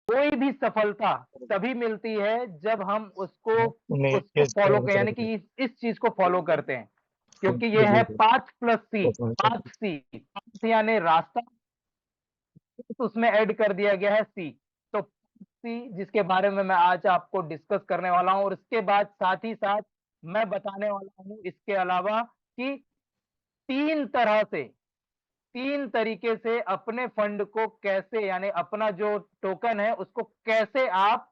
कोई भी सफलता तभी मिलती है जब हम नहीं, उसको फॉलो करें, यानी कि इस चीज को फॉलो करते हैं, क्योंकि ये है 5+C। 5C, यानी रास्ता, तो उसमें ऐड कर दिया गया है सी। तो सी, जिसके बारे में मैं आज आपको डिस्कस करने वाला हूं, और इसके बाद साथ ही साथ मैं बताने वाला हूं इसके अलावा कि तीन तरह से, तीन तरीके से अपने फंड को कैसे, यानी अपना जो टोकन है उसको कैसे आप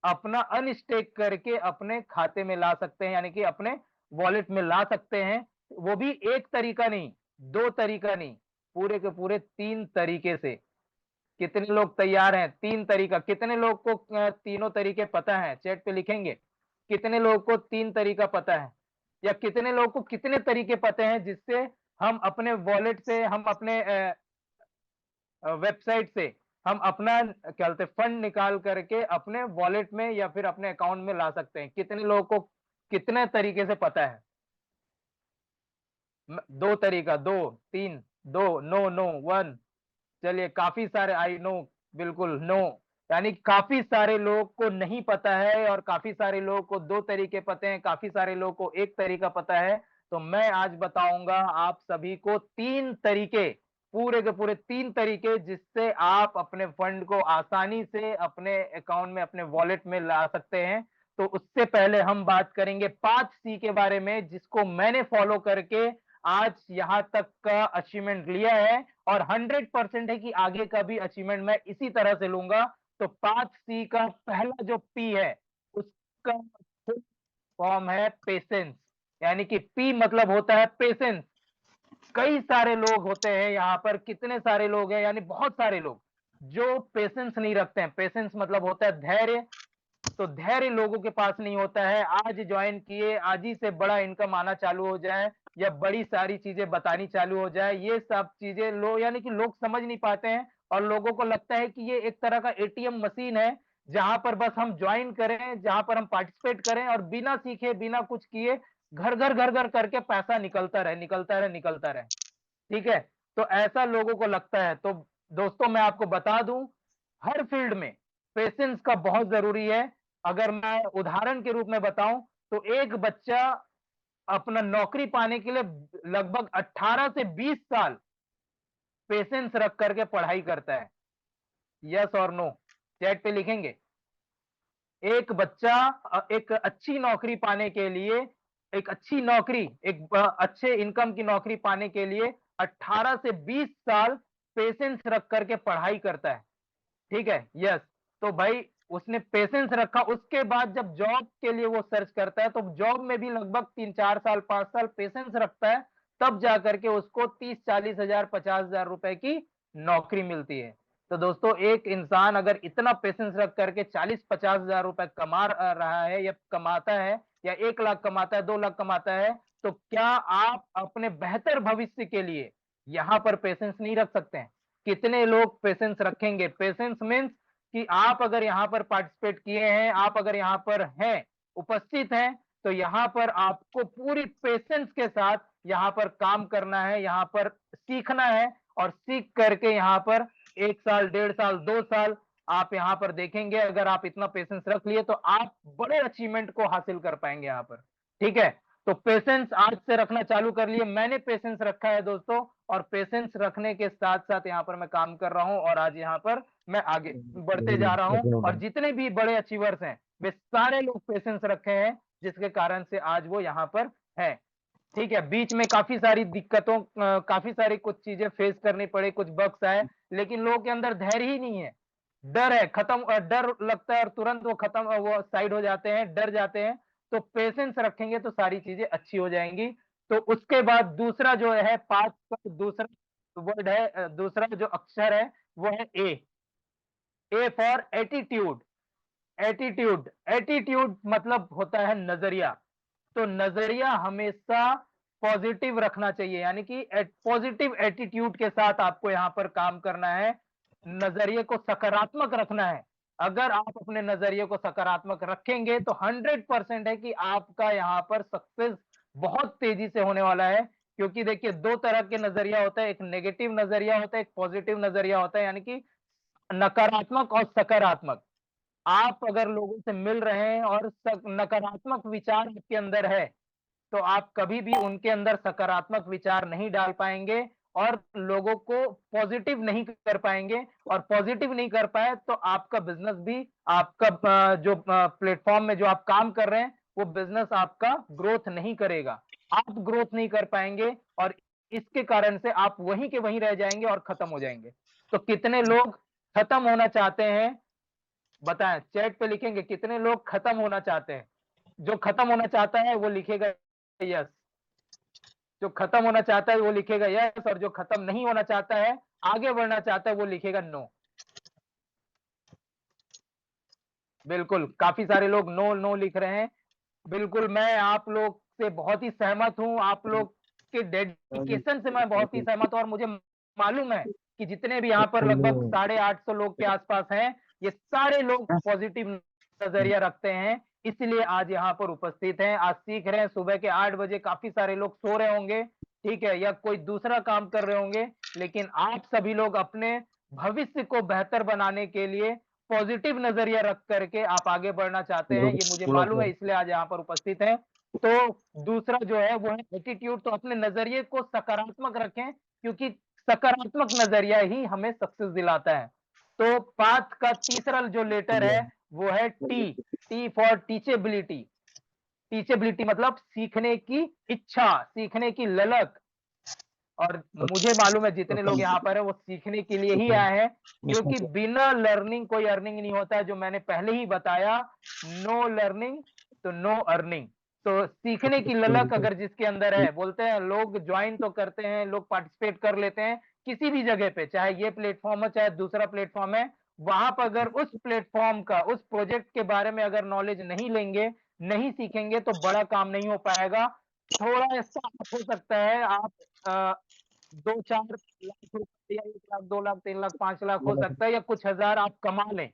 अपना अनस्टेक करके अपने खाते में ला सकते हैं, यानी कि अपने वॉलेट में ला सकते हैं। वो भी एक तरीका नहीं, दो तरीका नहीं, पूरे के पूरे तीन तरीके से। कितने लोग तैयार हैं? तीन तरीका, कितने लोग को तीनों तरीके पता है? चैट पे लिखेंगे कितने लोग को तीन तरीका पता है, या कितने लोग को कितने तरीके पता हैं जिससे हम अपने वॉलेट से, हम अपने वेबसाइट से हम अपना क्या बोलते फंड निकाल करके अपने वॉलेट में या फिर अपने अकाउंट में ला सकते हैं। कितने लोगों को कितने तरीके से पता है? दो तरीका, दो, तीन, दो, नो नो, वन। चलिए, काफी सारे आई नो, बिल्कुल नो, यानी काफी सारे लोग को नहीं पता है, और काफी सारे लोग को दो तरीके पते हैं, काफी सारे लोग को एक तरीका पता है। तो मैं आज बताऊंगा आप सभी को तीन तरीके, पूरे के पूरे तीन तरीके, जिससे आप अपने फंड को आसानी से अपने अकाउंट में, अपने वॉलेट में ला सकते हैं। तो उससे पहले हम बात करेंगे 5C के बारे में, जिसको मैंने फॉलो करके आज यहां तक का अचीवमेंट लिया है, और 100% है कि आगे का भी अचीवमेंट मैं इसी तरह से लूंगा। तो 5C का पहला जो पी है, उसका फुल फॉर्म है पेशेंस, यानी कि पी मतलब होता है पेशेंस। कई सारे लोग होते हैं यहाँ पर, कितने सारे लोग हैं, यानी बहुत सारे लोग जो पेशेंस नहीं रखते हैं। पेशेंस मतलब होता है धैर्य। तो धैर्य लोगों के पास नहीं होता है। आज ज्वाइन किए, आज ही से बड़ा इनकम आना चालू हो जाए, या बड़ी सारी चीजें बतानी चालू हो जाए, ये सब चीजें लोग, यानी कि लोग समझ नहीं पाते हैं। और लोगों को लगता है कि ये एक तरह का एटीएम मशीन है, जहां पर बस हम ज्वाइन करें, जहां पर हम पार्टिसिपेट करें, और बिना सीखे, बिना कुछ किए, घर घर करके पैसा निकलता रहे, निकलता रहे, निकलता रहे। ठीक है? तो ऐसा लोगों को लगता है। तो दोस्तों, मैं आपको बता दूं, हर फील्ड में पेशेंस का बहुत जरूरी है। अगर मैं उदाहरण के रूप में बताऊं, तो एक बच्चा अपना नौकरी पाने के लिए लगभग 18 से 20 साल पेशेंस रख करके पढ़ाई करता है। यस और नो, चैट पे लिखेंगे। एक बच्चा एक अच्छी नौकरी पाने के लिए, एक अच्छी नौकरी, एक अच्छे इनकम की नौकरी पाने के लिए 18 से 20 साल पेशेंस रख करके पढ़ाई करता है। ठीक है? यस। तो भाई, उसने पेशेंस रखा, उसके बाद जब जॉब के लिए वो सर्च करता है, तो जॉब में भी लगभग 3-4 साल, 5 साल पेशेंस रखता है, तब जाकर के उसको 30-40 हजार, 50 हजार रुपए की नौकरी मिलती है। तो दोस्तों, एक इंसान अगर इतना पेशेंस रख करके 40-50 हजार रुपए कमा रहा है, या कमाता है, या 1 लाख कमाता है, 2 लाख कमाता है, तो क्या आप अपने बेहतर भविष्य के लिए यहां पर पेशेंस नहीं रख सकते हैं? कितने लोग पेशेंस रखेंगे? पेशेंस मीन्स कि आप अगर यहाँ पर पार्टिसिपेट किए हैं, आप अगर यहाँ पर हैं, उपस्थित हैं, तो यहाँ पर आपको पूरी पेशेंस के साथ यहाँ पर काम करना है, यहाँ पर सीखना है, और सीख करके यहाँ पर 1 साल, 1.5 साल, 2 साल आप यहाँ पर देखेंगे, अगर आप इतना पेशेंस रख लिए, तो आप बड़े अचीवमेंट को हासिल कर पाएंगे यहाँ पर। ठीक है? तो पेशेंस आज से रखना चालू कर लिए। मैंने पेशेंस रखा है दोस्तों, और पेशेंस रखने के साथ साथ यहाँ पर मैं काम कर रहा हूँ, और आज यहाँ पर मैं आगे बढ़ते जा रहा हूँ। और जितने भी बड़े अचीवर्स हैं, वे सारे लोग पेशेंस रखे हैं, जिसके कारण से आज वो यहाँ पर है। ठीक है? बीच में काफी सारी दिक्कतों, काफी सारी कुछ चीजें फेस करनी पड़ी, कुछ बग्स आए, लेकिन लोगों के अंदर धैर्य ही नहीं है। डर है, खत्म, डर लगता है, और तुरंत वो खत्म, वो साइड हो जाते हैं, डर जाते हैं। तो पेशेंस रखेंगे तो सारी चीजें अच्छी हो जाएंगी। तो उसके बाद दूसरा जो है, पांच का दूसरा वर्ड है, दूसरा जो अक्षर है, वो है A. A for attitude. Attitude, attitude मतलब होता है नजरिया। तो नजरिया हमेशा पॉजिटिव रखना चाहिए, यानी कि पॉजिटिव एटीट्यूड के साथ आपको यहां पर काम करना है। नजरिए को सकारात्मक रखना है। अगर आप अपने नजरिए को सकारात्मक रखेंगे, तो 100% है कि आपका यहां पर सक्सेस बहुत तेजी से होने वाला है। क्योंकि देखिए, दो तरह के नजरिया होता है, एक नेगेटिव नजरिया होता है, एक पॉजिटिव नजरिया होता है। यानी कि नकारात्मक और सकारात्मक, आप अगर लोगों से मिल रहे हैं और नकारात्मक विचार आपके अंदर है, तो आप कभी भी उनके अंदर सकारात्मक विचार नहीं डाल पाएँगे और लोगों को पॉजिटिव नहीं कर पाएँगे, और पॉजिटिव नहीं कर पाए तो आपका बिज़नेस भी, आपका जो प्लेटफ़ॉर्म में जो आप काम कर रहे हैं, वो बिज़नेस आपका ग्रोथ नहीं करेगा। आप ग्रोथ नहीं कर पाएँगे और इसके कारण से आप वहीं के वहीं रह जाएँगे और खत्म हो जाएँगे। तो कितने लोग खत्म होना चाहते हैं? बताएँ, चैट पे लिखेंगे कितने लोग खत्म होना चाहते हैं? जो खत्म होना चाहता है वो लिखेगा यस। जो खत्म होना चाहता है वो लिखेगा यस, और जो खत्म नहीं होना चाहता है, आगे बढ़ना चाहता है, वो लिखेगा नो। बिल्कुल, काफ़ी सारे लोग नो, नो लिख रहे हैं। बिल्कुल, मैं आप लोग से बहुत ही सहमत हूँ, आप लोग के डेडिकेशन से मैं बहुत ही सहमत हूँ, और मुझे मालूम है कि जितने भी यहाँ पर लगभग 850 लोग के आस-पास हैं, ये सारे लोग पॉज़िटिव नज़रिया रखते हैं, इसलिए आज यहाँ पर उपस्थित हैं, आज सीख रहे हैं। सुबह के 8 बजे काफ़ी सारे लोग सो रहे होंगे, ठीक है? या कोई दूसरा काम कर रहे होंगे, लेकिन आप सभी लोग अपने भविष्य को बेहतर बनाने के लिए पॉजिटिव नजरिया रख करके आप आगे बढ़ना चाहते हैं, ये मुझे मालूम है, इसलिए आज यहाँ पर उपस्थित हैं। तो दूसरा जो है वो है एटीट्यूड, तो अपने नजरिए को सकारात्मक रखें, क्योंकि सकारात्मक नजरिया ही हमें सक्सेस दिलाता है। तो पाथ का तीसरा जो लेटर है वो है T, T for teachability. Teachability मतलब सीखने की इच्छा, सीखने की ललक। और मुझे मालूम है जितने लोग यहाँ पर हैं वो सीखने के लिए ही आए हैं, क्योंकि बिना लर्निंग कोई अर्निंग नहीं होता है, जो मैंने पहले ही बताया, नो लर्निंग तो नो अर्निंग। तो सीखने की ललक अगर जिसके अंदर है, बोलते हैं लोग ज्वाइन तो करते हैं, लोग पार्टिसिपेट कर लेते हैं किसी भी जगह पे, चाहे ये प्लेटफॉर्म है चाहे दूसरा प्लेटफॉर्म है, वहां पर अगर उस प्लेटफॉर्म का, उस प्रोजेक्ट के बारे में अगर नॉलेज नहीं लेंगे, नहीं सीखेंगे, तो बड़ा काम नहीं हो पाएगा। थोड़ा ऐसा हो सकता है आप 2-4 लाख रुपए या 1 लाख, 2 लाख, 3 लाख, 5 लाख हो सकता है, या कुछ हज़ार आप कमा लें।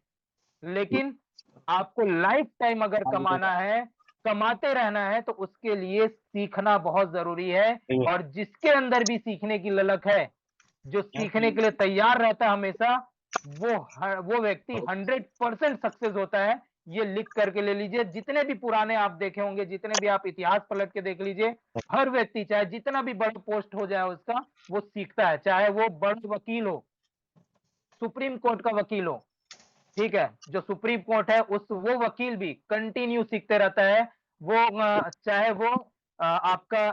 लेकिन आपको लाइफ टाइम अगर कमाना है, कमाते रहना है, तो उसके लिए सीखना बहुत ज़रूरी है, और जिसके अंदर भी सीखने की ललक है, जो सीखने के लिए तैयार रहता है हमेशा, वो व्यक्ति 100% सक्सेस होता है। ये लिख करके ले लीजिए, जितने भी पुराने आप देखे होंगे, जितने भी आप इतिहास पलट के देख लीजिए, हर व्यक्ति चाहे जितना भी बड़ा पोस्ट हो जाए उसका, वो सीखता है, चाहे वो बड़ा वकील हो, सुप्रीम कोर्ट का वकील हो, ठीक है? जो सुप्रीम कोर्ट है उस वो वकील भी कंटिन्यू सीखते रहता है। वो चाहे वो आपका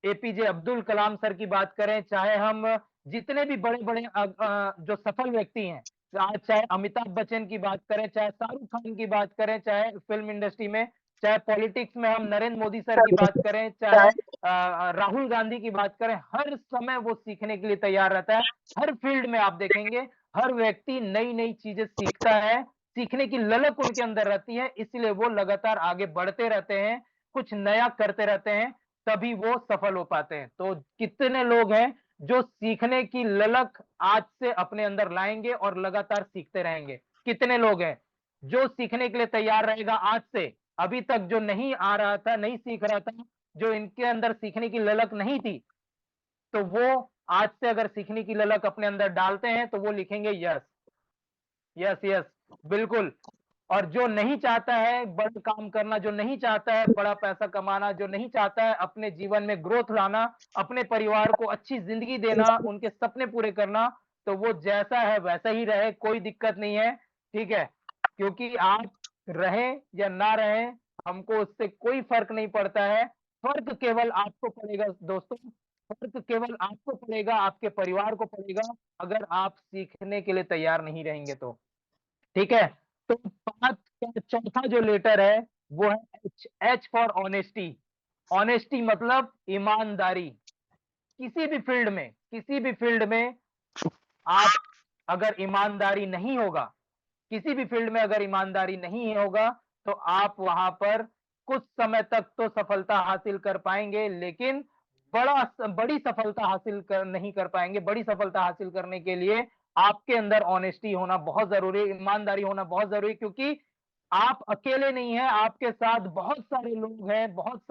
एपीजे अब्दुल कलाम सर की बात करें, चाहे हम जितने भी बड़े-बड़े जो सफल व्यक्ति हैं, आज चाहे अमिताभ बच्चन की बात करें, चाहे शाहरुख खान की बात करें, चाहे फ़िल्म इंडस्ट्री में, चाहे पॉलिटिक्स में हम नरेंद्र मोदी सर की बात करें, चाहे राहुल गांधी की बात करें, हर समय वो सीखने के लिए तैयार रहता है। हर फील्ड में आप देखेंगे, हर व्यक्ति नई-नई चीज़ें सीखता है, सीखने की ललक उनके अंदर रहती है, इसलिए वो लगातार आगे बढ़ते रहते हैं, कुछ नया करते रहते हैं, तभी वो सफल हो पाते हैं। तो कितने लोग हैं जो सीखने की ललक आज से अपने अंदर लाएँगे और लगातार सीखते रहेंगे? कितने लोग हैं जो सीखने के लिए तैयार रहेगा आज से? अभी तक जो नहीं आ रहा था, नहीं सीख रहा था, जो इनके अंदर सीखने की ललक नहीं थी, तो वो आज से अगर सीखने की ललक अपने अंदर डालते हैं, तो वो लिखेंगे यस, यस, यस, बिल्कुल। और जो नहीं चाहता है बड़ा काम करना, जो नहीं चाहता है बड़ा पैसा कमाना, जो नहीं चाहता है अपने जीवन में ग्रोथ लाना, अपने परिवार को अच्छी ज़िंदगी देना, उनके सपने पूरे करना, तो वो जैसा है वैसा ही रहे, कोई दिक्कत नहीं है, ठीक है? क्योंकि आप रहें या ना रहें, हमको उससे कोई फ़र्क नहीं पड़ता है। फ़र्क केवल आपको पड़ेगा दोस्तों, फ़र्क केवल आपको पड़ेगा, आपके परिवार को पड़ेगा, अगर आप सीखने के लिए तैयार नहीं रहेंगे तो। ठीक है? तो 5 का चौथा जो लेटर है, वो है H, H for honesty. Honesty मतलब ईमानदारी। किसी भी फील्ड में आप अगर ईमानदारी नहीं होगा, किसी भी फील्ड में अगर ईमानदारी नहीं होगा, तो आप वहाँ पर कुछ समय तक तो सफलता हासिल कर पाएँगे, लेकिन बड़ी सफलता हासिल कर नहीं कर पाएँगे। बड़ी सफलता हासिल करने के लिए आपके अंदर ऑनेस्टी होना बहुत ज़रूरी है, ईमानदारी होना बहुत ज़रूरी है, क्योंकि आप अकेले नहीं हैं, आपके साथ बहुत सारे लोग हैं, बहुत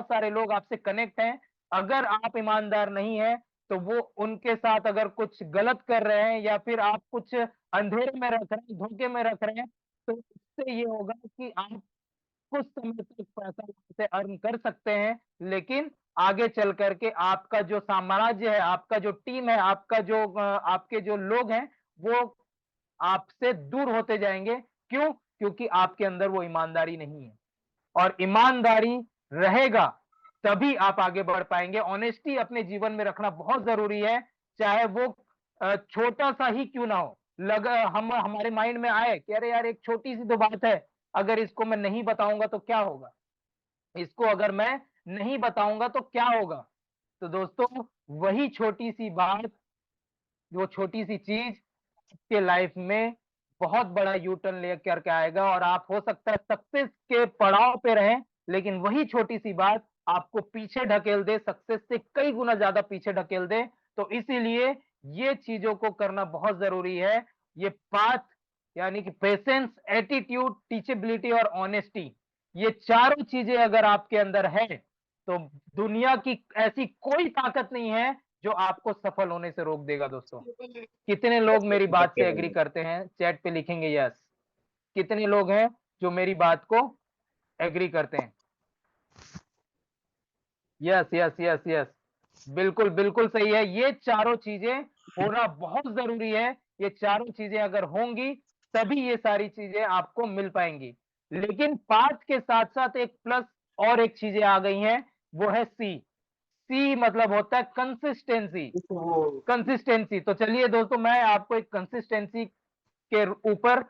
सारे लोग आपसे कनेक्ट हैं। अगर आप ईमानदार नहीं हैं, तो वो उनके साथ अगर कुछ गलत कर रहे हैं या फिर आप कुछ अंधेरे में रख रहे हैं, धोखे में रख रहे हैं, तो इससे ये होगा कि आप कुछ समय तक पैसा से अर्न कर सकते हैं, लेकिन आगे चल करके आपका जो साम्राज्य है, आपका जो टीम है, आपका जो आपके जो लोग हैं, वो आपसे दूर होते जाएंगे। क्यों? क्योंकि आपके अंदर वो ईमानदारी नहीं है। और ईमानदारी रहेगा तभी आप आगे बढ़ पाएंगे। ऑनेस्टी अपने जीवन में रखना बहुत जरूरी है, चाहे वो छोटा सा ही क्यों ना हो। लगा हम हमारे माइंड में आए कि अरे यार एक छोटी सी तो बात है, अगर इसको मैं नहीं बताऊंगा तो क्या होगा, इसको अगर मैं नहीं बताऊंगा तो क्या होगा। तो दोस्तों, वही छोटी सी बात, वो छोटी सी चीज के लाइफ में बहुत बड़ा यू टर्न ले करके आएगा, और आप हो सकता है सक्सेस के पड़ाव पे रहें, लेकिन वही छोटी सी बात आपको पीछे ढकेल दे, सक्सेस से कई गुना ज्यादा पीछे ढकेल दे। तो इसीलिए ये चीजों को करना बहुत जरूरी है। ये पाथ, यानी कि पेशेंस, एटीट्यूड, टीचेबिलिटी और ऑनेस्टी, ये चारों चीजें अगर आपके अंदर है, तो दुनिया की ऐसी कोई ताकत नहीं है जो आपको सफल होने से रोक देगा। दोस्तों, कितने लोग मेरी बात से एग्री करते हैं? चैट पे लिखेंगे यस। कितने लोग हैं जो मेरी बात को एग्री करते हैं? यस यस यस यस, बिल्कुल बिल्कुल सही है। ये चारों चीजें होना बहुत जरूरी है। ये चारों चीजें अगर होंगी तभी ये सारी चीजें आपको मिल पाएंगी। लेकिन पांच के साथ साथ एक प्लस और एक चीजें आ गई हैं, वो है सी। सी मतलब होता है कंसिस्टेंसी। कंसिस्टेंसी, तो चलिए दोस्तों, मैं आपको एक कंसिस्टेंसी के ऊपर